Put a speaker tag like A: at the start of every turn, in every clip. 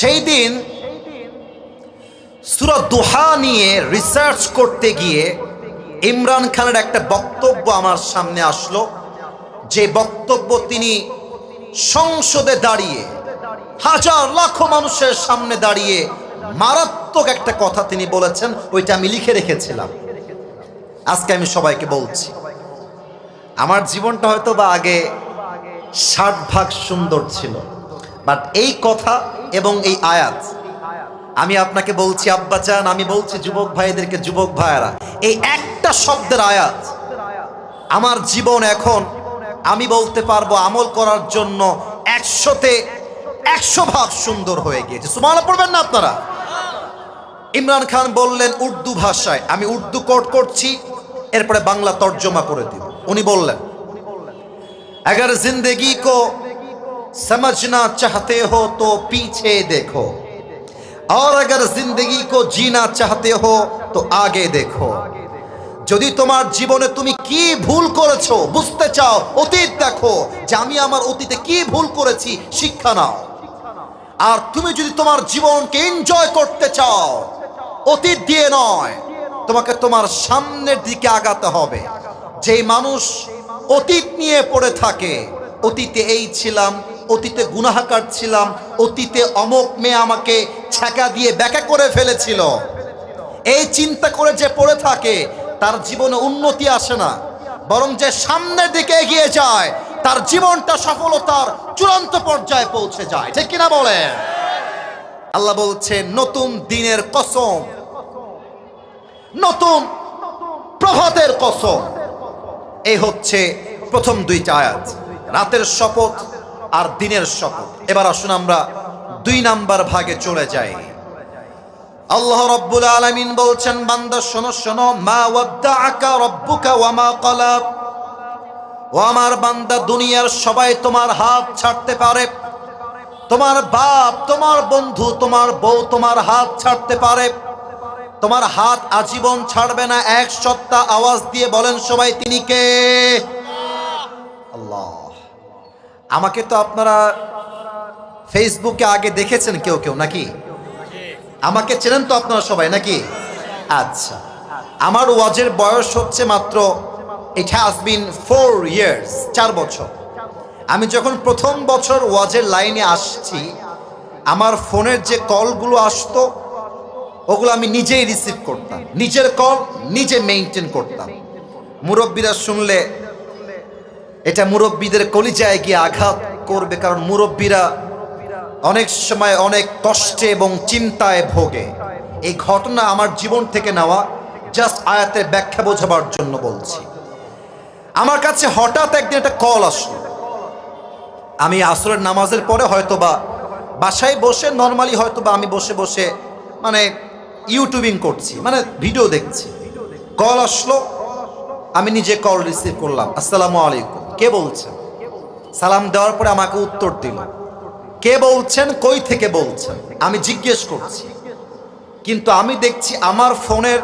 A: সেই দিন সূরা দুহা নিয়ে রিসার্চ করতে গিয়ে ইমরান খানের একটা বক্তব্য আমার সামনে আসলো, যে বক্তব্য তিনি সংসদে দাঁড়িয়ে হাজার লাখো মানুষের সামনে দাঁড়িয়ে মারাত্মক একটা কথা তিনি বলেছেন। ওইটা আমি লিখে রেখেছিলাম, আজকে আমি সবাইকে বলছি। আমার জীবনটা হয়তো বা আগে 60 ভাগ সুন্দর ছিল, বাট এই কথা এবং এই আয়াত আমি আপনাকে বলছি আব্বাজান, আমি বলছি যুবক ভাইদেরকে, যুবক ভাইয়েরা, এই একটা শব্দের আয়াত আমার জীবন এখন আমি বলতে পারবো আমল করার জন্য 100-তে 100 ভাগ সুন্দর হয়ে গিয়েছে। সুবহানাল্লাহ পড়বেন না আপনারা? ইমরান খান বললেন উর্দু ভাষায়, আমি উর্দু কোট করছি, এরপরে বাংলা তর্জমা করে দিব। উনি বললেন, अगर जिंदगी को समझना चाहते हो तो पीछे देखो, और अगर जिंदगी को जीना चाहते हो तो आगे देखो। যদি তোমার জীবনে তুমি কি ভুল করেছো বুঝতে চাও, অতীত দেখো যে আমি আমার অতীতে কি ভুল করেছি, শিক্ষা নাও। আর তুমি যদি তোমার জীবনকে এনজয় করতে চাও, অতীত দিয়ে নয়, তোমাকে তোমার সামনের দিকে আগাতে হবে। যেই মানুষ অতীত নিয়ে পড়ে থাকে, অতীতে এই ছিলাম, অতীতে গুনাহগার ছিলাম, অতীতে অমুক মেয়ে আমাকে ছ্যাঁকা দিয়ে ব্যাকা করে ফেলেছিল, এই চিন্তা করে যে পড়ে থাকে, তার জীবনে উন্নতি আসে না, বরং যে সামনের দিকে এগিয়ে যায় তার জীবনটা সফলতার চূড়ান্ত পর্যায়ে পৌঁছে যায়। ঠিক কিনা বলেন? আল্লাহ বলছে নতুন দিনের কসম, নতুন প্রভাতের কসম। এই হচ্ছে প্রথম দুইটা আয়াত, রাতের শপথ আর দিনের শপথ। এবার আসুন আমরা 2 নাম্বার ভাগে চলে যাই। আল্লাহ রাব্বুল আলামিন বলছেন, বান্দা শোনো শোনো, মা ওয়াদ্দাআকা রাব্বুকা ওয়া মা ক্বালা। ও আমার বান্দা, দুনিয়ার সবাই তোমার হাত ছাড়তে পারে, তোমার বাপ, তোমার বন্ধু, তোমার বউ তোমার হাত ছাড়তে পারে, তোমার হাত আজীবন ছাড়বে না। এক সত্তা, আওয়াজ দিয়ে বলেন সবাই, তিনি কে? আল্লাহ। আমাকে তো আপনারা ফেসবুকে আগে দেখেছেন কেউ কেউ নাকি? আমাকে চেনেন তো আপনারা সবাই নাকি? আচ্ছা, আমার ওয়াজের বয়স হচ্ছে মাত্র, ইট হ্যাজ বিন 4 ইয়ার্স, 4 বছর। আমি যখন প্রথম বছর ওয়াজের লাইনে আসছি, আমার ফোনের যে কলগুলো আসতো ওগুলো আমি নিজেই রিসিভ করতাম, নিজের কল নিজে মেইনটেইন করতাম। মুরব্বীরা শুনলে এটা মুরব্বীদের কলিজায় গিয়ে আঘাত করবে, কারণ মুরব্বীরা অনেক সময় অনেক কষ্টে এবং চিন্তায় ভোগে। এই ঘটনা আমার জীবন থেকে নেওয়া, জাস্ট আয়াতের ব্যাখ্যা বোঝাবার জন্য বলছি। আমার কাছে হঠাৎ একদিন একটা কল আসলো। আমি আসরের নামাজের পরে হয়তোবা বাসায় বসে নর্মালি হয়তোবা আমি বসে বসে মানে ইউটিউবিং করছি, মানে ভিডিও দেখছি। কল আসলো, আমি নিজে কল রিসিভ করলাম। আসসালামু আলাইকুম, কে বলছেন? সালাম দেওয়ার পরে আমাকে উত্তর দিল। কে বলছেন, কই থেকে বলছেন? আমি জিজ্ঞেস করছি, কিন্তু আমি দেখছি আমার ফোনের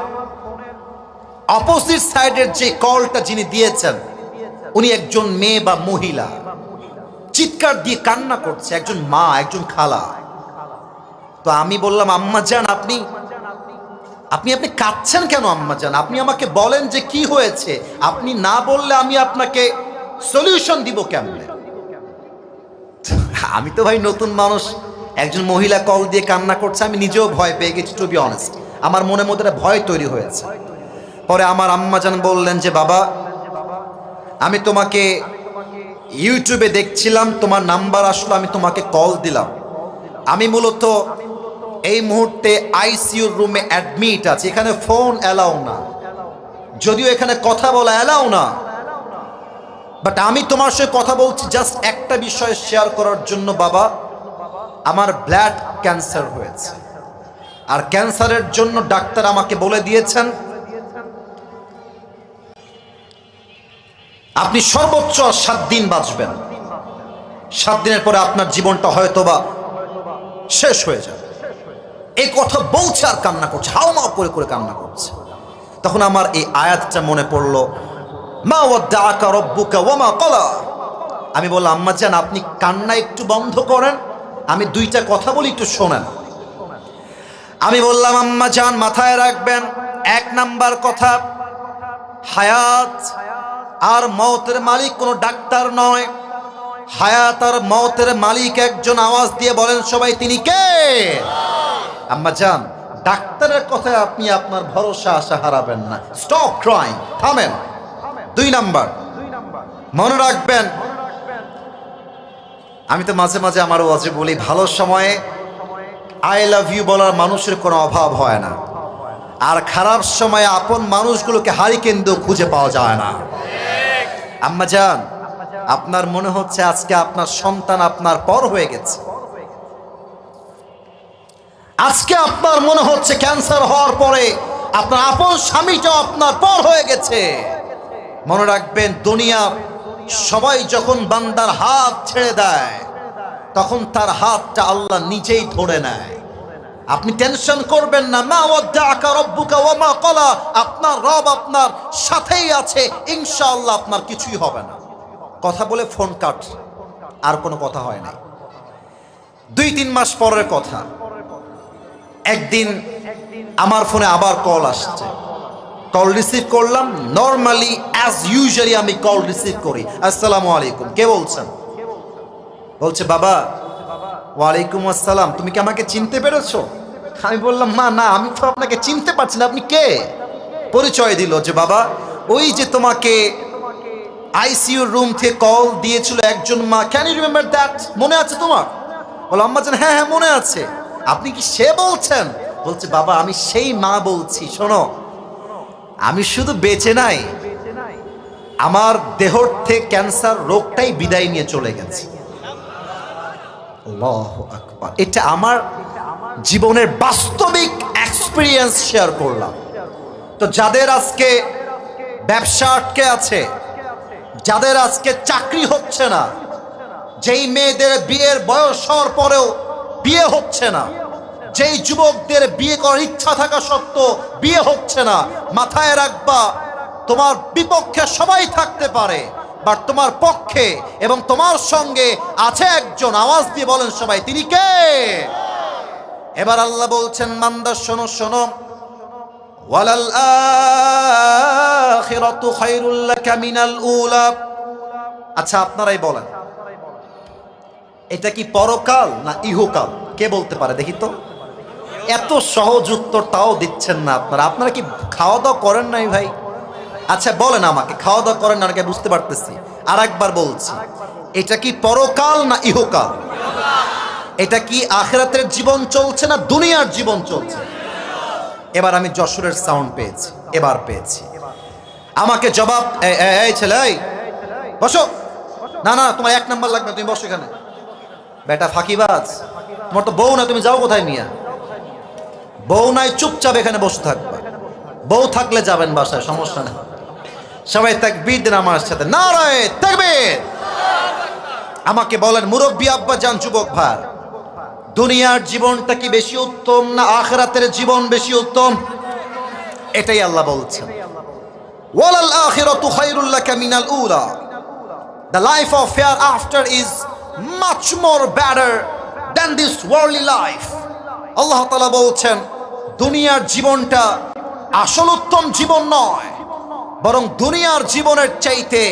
A: অপোজিট সাইডের যে কলটা যিনি দিয়েছেন উনি একজন মেয়ে বা মহিলা, চিৎকার দিয়ে কান্না করছে, একজন মা, একজন খালা। তো আমি বললাম, আম্মা জান, আপনি আপনি আপনি কাঁদছেন কেন আম্মা জান? আপনি আমাকে বলেন যে কি হয়েছে। আপনি না বললে আমি আপনাকে সলিউশন দিব কেমনে? আমি তো ভাই নতুন মানুষ, একজন মহিলা কল দিয়ে কান্না করছে, আমি নিজেও ভয় পেয়ে গেছি, টু বি অনেস্ট। আমার মনের মধ্যে ভয় তৈরি হয়েছে। পরে আমার আম্মা জান বললেন যে, বাবা, আমি তোমাকে ইউটিউবে দেখছিলাম, তোমার নাম্বার আসলো, আমি তোমাকে কল দিলাম। আমি মূলত এই মুহূর্তে আইসিইউর রুমে অ্যাডমিট আছি, এখানে ফোন অ্যালাউ না, যদিও এখানে কথা বলা অ্যালাউ না, বাট আমি তোমার সাথে কথা বলছি জাস্ট একটা বিষয় শেয়ার করার জন্য। বাবা, আমার ব্লাড ক্যান্সার হয়েছে, আর ক্যান্সারের জন্য ডাক্তার আমাকে বলে দিয়েছেন আপনি সর্বোচ্চ 7 দিন বাঁচবেন। 7 দিনের পরে আপনার জীবনটা হয়তোবা শেষ হয়ে যাবে। এই কথা বলছে আর কান্না করছে, হাউমাউ করে করে কান্না করছে। তখন আমার এই আয়াতটা মনে পড়লো, মা ওয়াদ্দাআকা রাব্বুকা ওয়া মা ক্বালা। আমি বললাম, আম্মা জান, আপনি কান্না একটু বন্ধ করেন, আমি দুইটা কথা বলি, একটু শোনেন। আমি বললাম আম্মা জান মাথায় রাখবেন, এক নাম্বার কথা, হায়াত আর মওতের মালিক কোনো ডাক্তার নয়। হায়াত আর মওতের মালিক একজন। আওয়াজ দিয়ে বলেন সবাই, তিনি কে? আম্মা জান, ডাক্তারের কথায় আপনি আপনার ভরসা আশা হারাবেন না। স্টপ ক্রাইং, থামেন। দুই নাম্বার, মনে রাখবেন, আমি তো মাঝে মাঝে আমার ওয়াজে বলি, ভালো সময়ে আই লাভ ইউ বলার মানুষের কোনো অভাব হয় না, আর খারাপ সময়ে আপন মানুষগুলোকে হারিকেন দিয়েও খুঁজে পাওয়া যায় না। আম্মা জান, আপনার মনে হচ্ছে আজকে আপনার সন্তান আপনার পর হয়ে গেছে, আজকে আপনার মনে হচ্ছে ক্যান্সার হওয়ার পরে আপনার আপন স্বামীটাও আপনার পর হয়ে গেছে। মনে রাখবেন, দুনিয়া সবাই যখন বান্দার হাত ছেড়ে দেয় তখন তার হাতটা আল্লাহ নিজেই ধরে নেয়। আপনি টেনশন করবেন না। মা ওয়াদ্দাআকা রাব্বুকা ওয়া মা ক্বালা, আপনার রব আপনার সাথেই আছে, ইনশাআল্লাহ আপনার কিছুই হবে না। কথা বলে ফোন কাট, আর কোনো কথা হয় নাই। 2-3 মাস পরের কথা, একদিন আমার ফোনে আবার কল আসছে। কল রিসিভ করলাম। নর্মালি অ্যাজ ইউজুয়ালি আমি কল রিসিভ করি, আসসালামু আলাইকুম, কে বলছেন? বলছে বাবা। ওয়ালাইকুম আসসালাম, তুমি কি আমাকে চিনতে পেরেছো? আমি বললাম মা না, আমি তো আপনাকে চিনতে পারছি না, আপনি কে? পরিচয় দিল যে বাবা, ওই যে তোমাকে আইসিইউ রুম থেকে কল দিয়েছিল একজন মা, ক্যান ইউ রিমেম্বার দ্যাট? মনে আছে তোমার? বলো আম্মা জান, হ্যাঁ হ্যাঁ মনে আছে। আপনি কি সে বলছেন? বলছে বাবা, আমি সেই মা বলছি। শোনো, আমি শুধু বেঁচে নাই, আমার দেহর থেকে ক্যান্সার রোগটাই বিদায় নিয়ে চলে গেছে। আল্লাহু আকবার। এটা আমার জীবনের বাস্তবিক এক্সপেরিয়েন্স শেয়ার করলাম। তো যাদের আজকে ব্যবসা আটকে আছে, যাদের আজকে চাকরি হচ্ছে না, যেই মেয়েদের বিয়ের বয়স হওয়ার পরেও বিয়ে হচ্ছে না, যেই যুবকদের বিয়ে করার ইচ্ছা থাকা সত্ত্বেও বিয়ে হচ্ছে না, মাথায় রাখবা, তোমার বিপক্ষে সবাই থাকতে পারে, বাট তোমার পক্ষে এবং তোমার সঙ্গে আছে একজন। আওয়াজ দিয়ে বলেন সবাই, তিনি কে? এবার আল্লাহ বলছেন, বান্দা শোনো শোনো, ওয়ালাল আখিরাতু খায়রুল লাকা মিনাল উলা। আচ্ছা আপনারাই বলেন, এটা কি পরকাল না ইহকাল? কে বলতে পারে দেখি তো? এত সহজ উত্তর তাও দিচ্ছেন না আপনারা। আপনারা কি খাওয়া দাওয়া করেন নাই ভাই? আচ্ছা বলেন আমাকে, খাওয়া দাওয়া করেন না নাকি? বুঝতে পারতেছি। আর একবার বলছি, এটা কি পরকাল না ইহকাল? এটা কি আখিরাতের জীবন চলছে না দুনিয়ার জীবন চলছে? এবার আমি যশোরের সাউন্ড পেয়েছি, এবার পেয়েছি। আমাকে জবাব, এই ছেলে, এই বসো। না না, তোমার 1 নাম্বার লাগবে, তুমি বসো এখানে। বেটা ফাঁকিবাজ, তোমার তো বউ না, তুমি যাও কোথায় মিয়া? বউ নাই, চুপচাপ এখানে বসে থাকবে। বউ থাকলে যাবেন বাসায়, সমস্যা নেই। সবাই তাকবীর দেন আমার সাথে, নারায়ে তাকবীর। আমাকে বলেন মুরব্বী আব্বা জান, যুবক ভাই, দুনিয়ার জীবনটা কি বেশি উত্তম না আখিরাতের জীবন বেশি উত্তম? এটাই আল্লাহ বলছেন, ওয়ালাল আখিরাতু খায়রুল লাকা মিনাল উলা। The life of hereafter is much more better than this worldly life. আল্লাহ তাআলা বলছেন, দুনিয়ার জীবনটা আসল উত্তম জীবন নয়, বরং দুনিয়ার জীবনের চাইতে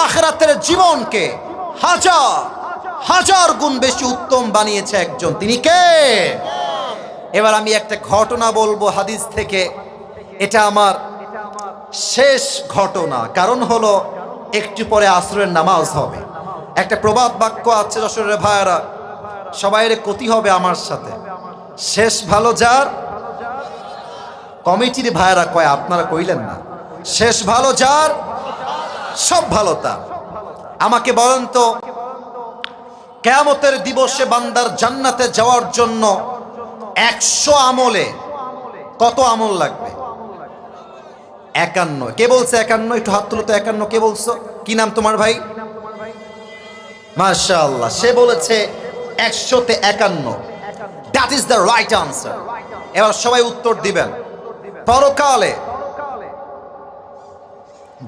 A: আখিরাতের জীবনকে হাজার হাজার গুণ বেশি উত্তম বানিয়েছে একজন। তিনি কে? এবার আমি একটা ঘটনা বলবো হাদিস থেকে। এটা আমার শেষ ঘটনা, কারণ হলো একটু পরে আসরের নামাজ হবে। একটা প্রবাদ বাক্য আছে যশোরের ভাইয়েরা, সবাইরে ক্ষতি হবে আমার সাথে, শেষ ভালো যার। কমিটির ভাইয়েরা কয়, আপনারা কইলেন না, শেষ ভালো যার সব ভালো তার। আমাকে বলেন তো, কিয়ামতের দিবসে বান্দার জান্নাতে যাওয়ার জন্য 100 আমলে কত আমল লাগবে? 51। কে বলছে 51? একটু হাত তুলো তো। 51 কে বলছো? কি নাম তোমার ভাই? মাশাআল্লাহ, সে বলেছে 100-তে 51। That is the right answer. এবার সবাই উত্তর দিবেন। পরকালে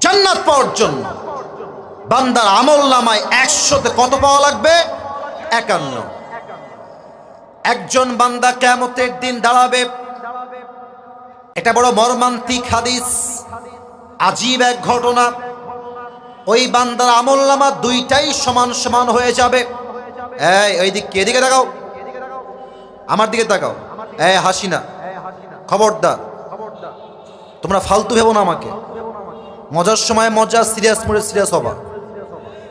A: জান্নাত পাওয়ার জন্য বান্দার আমল নামায় 100-তে কত পাওয়া লাগবে? 51। একজন বান্দা কিয়ামতের দিন দাঁড়াবে। এটা বড় মর্মান্তিক হাদিস, আজীব এক ঘটনা। ওই বান্দার আমলনামা দুইটাই সমান সমান হয়ে যাবে। এই দিকে, এদিকে তাকাও, আমার দিকে তাকাও। হাসি না, খবরদার, তোমরা ফালতু ভেবো না আমাকে। মজার সময় মজা, সিরিয়াস মোডে সিরিয়াস হবা।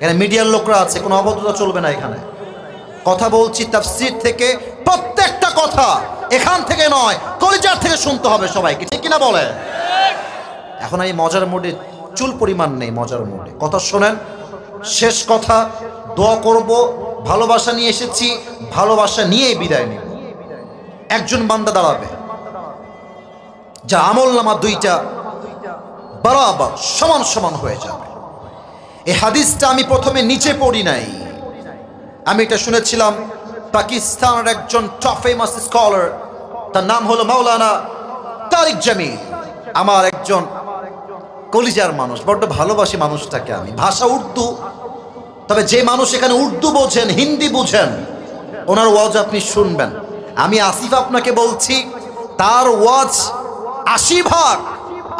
A: এখানে মিডিয়ার লোকরা আছে, কোনো অভদ্রতা চলবে না এখানে। কথা বলছি তাফসীর থেকে, প্রত্যেকটা কথা এখান থেকে নয়, কলিজার থেকে শুনতে হবে সবাইকে, ঠিক কিনা বলে? এখন এই মজার মোডে চুল পরিমাণ নেই, মজার মোডে কথা শোনেন। শেষ কথা, দোয়া করব, ভালোবাসা নিয়ে এসেছি, ভালোবাসা নিয়েই বিদায় নেব। একজন বান্দা দাঁড়াবে যা আমলনামা দুইটা বরাবর সমান সমান হয়ে যাবে। এই হাদিসটা আমি প্রথমে নিচে পড়ি নাই, আমি এটা শুনেছিলাম পাকিস্তানের একজন টপ ফেমাস স্কলার, তার নাম হলো মাওলানা তারিক জামিল। আমার একজন কলিজার মানুষ, বড্ড ভালোবাসি মানুষটাকে আমি। ভাষা উর্দু, তবে যে মানুষ এখানে উর্দু বোঝেন, হিন্দি বুঝেন, ওনার ওয়াজ আপনি শুনবেন। আমি আসিফ আপনাকে বলছি, তার ওয়াজ ৮০%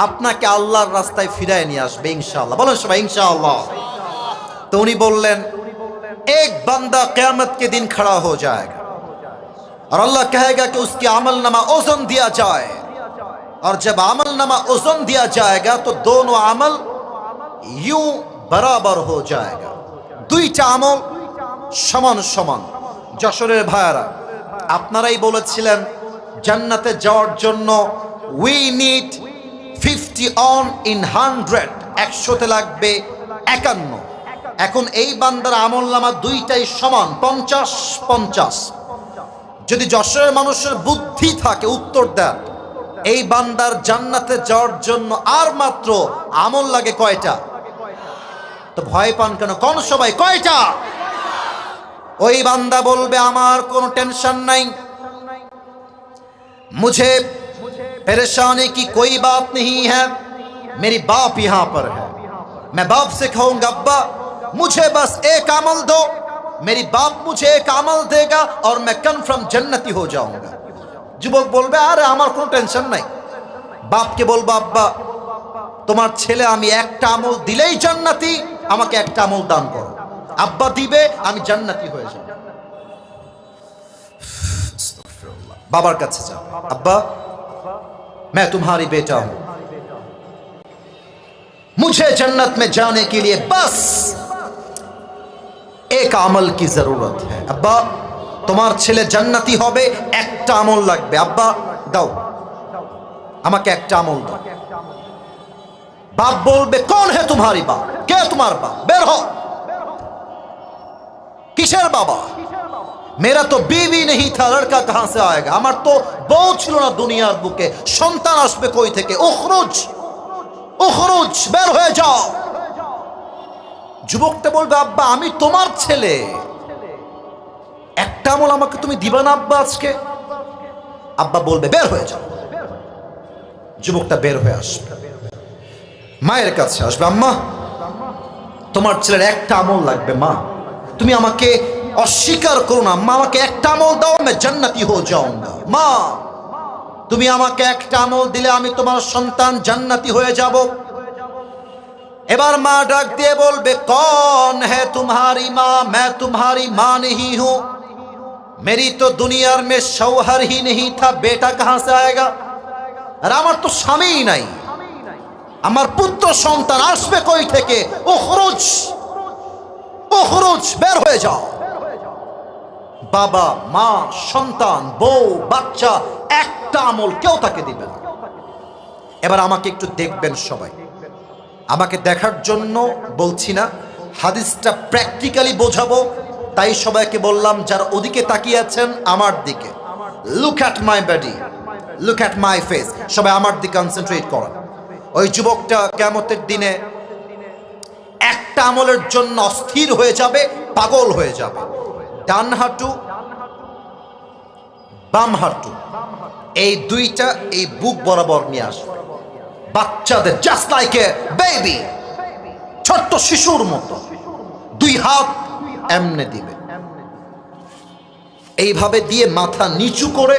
A: আপনাকে আল্লাহর রাস্তায় ফিরায় নিয়ে আসবে ইনশাআল্লাহ। বলেন সবাই ইনশাআল্লাহ। তো উনি বললেন, एक बंदा क़यामत के दिन खड़ा हो जाएगा और अल्लाह कहेगा कि उसकी अमलनामा ओज़न दिया जाए, और जब अमलनामा ओज़न दिया जाएगा तो दोनों अमल यूं बराबर हो जाएगा। দুইটা আমল সমান সমান। যশোরের ভাইয়ারা, আপনারাই বলেছিলেন জান্নাতে যাওয়ার জন্য উই নিড 50 অন ইন 100, 100তে লাগবে 51। এখন এই বান্দার আমলনামা দুইটাই সমান, 50-50। যদি যশোরের মানুষের বুদ্ধি থাকে, উত্তর দেন, এই বান্দার জান্নাতে যাওয়ার জন্য আর মাত্র আমল লাগে কয়টা? তো ভয় পান কেন? কোন সবাই কয়টা? ওই বান্দা বলবে, আমার কোনো টেনশন নাই, मुझे परेशानी की कोई बात नहीं है, मेरी बाप यहां पर है। मैं बाप से कहूंगा, अब्बा मुझे बस एक अमल दो, मेरी बाप मुझे एक अमल देगा और मैं कन्फर्म जन्नती हो जाऊंगा। যুবক বলবে, আরে আমার কোনো টেনশন নাই। বাপকে বলবো, আব্বা তোমার ছেলে আমি একটা আমল দিলেই জান্নাতি, আমাকে একটা আমল দান করো। আব্বা দিবে, আমি জান্নাতি হয়ে যাব। বাবার কাছে যাও, আব্বা मैं तुम्हारी बेटा हूं, मुझे जन्नत में जाने के लिए बस एक আমল की जरूरत है। আব্বা তোমার ছেলে জান্নাতি হবে, একটা আমল লাগবে। আব্বা দাও, আমাকে একটা আমল দাও। বাপ বলবে, कौन है तुम्हारी बाप, কে তোমার বাপ, বের হও। কিসের বাবা? मेरा तो बीवी नहीं था, लड़का कहां से आएगा? আমার তো বউ ছিল না দুনিয়ার বুকে, সন্তান আসবে কই থেকে? উখরুজ উখরুজ, বের হয়ে যাও। যুবকটা বলবে, আব্বা আমি তোমার ছেলে, একটা আমল আমাকে তুমি দিবা না আব্বা আজকে? আব্বা বলবে, বের হয়ে যাও। যুবকটা বের হয়ে আসবে, মায়ের কাছে আসবে, আম্মা তোমার ছেলের একটা আমল লাগবে, মা তুমি আমাকে অস্বীকার করো না, মা আমাকে একটা আমল দাও, আমি জান্নাতি হয়ে যাऊंगा। মা তুমি আমাকে একটা আমল দিলে আমি তোমার সন্তান জান্নাতি হয়ে যাব। এবার মা ডাক দিয়ে বলবে, कौन है तुम्हारी माँ? मैं तुम्हारी माँ नहीं हूं, मेरी तो दुनिया में शौहर ही नहीं था, बेटा कहां से आएगा? আর আমার তো স্বামী নাই, আমার পুত্র সন্তান আসবে কই থেকে? উখরুজ উখরুজ, বের হয়ে যাও। বাবা মা সন্তান বউ বাচ্চা একটা আমল কেউ তাকে দিবে না। এবার আমাকে একটু দেখবেন সবাই, আমাকে দেখার জন্য বলছি না, হাদিসটা প্র্যাকটিক্যালি বোঝাবো, তাই সবাইকে বললাম যারা ওদিকে তাকিয়ে আছেন আমার দিকে, look at my body, look at my face, সবাই আমার দিকে কনসেন্ট্রেট করেন। ওই যুবকটা কিয়ামতের দিনে একটা আমলের জন্য অস্থির হয়ে যাবে, পাগল হয়ে যাবে। ডান হাঁটু বাম হাঁটু এই দুইটা এই বুক বরাবর নিয়ে আসবে, বাচ্চাদের জাস্ট লাইক এ বেবি, ছোট্ট শিশুর মতো দুই হাত এমনে দিবে। এইভাবে দিয়ে মাথা নিচু করে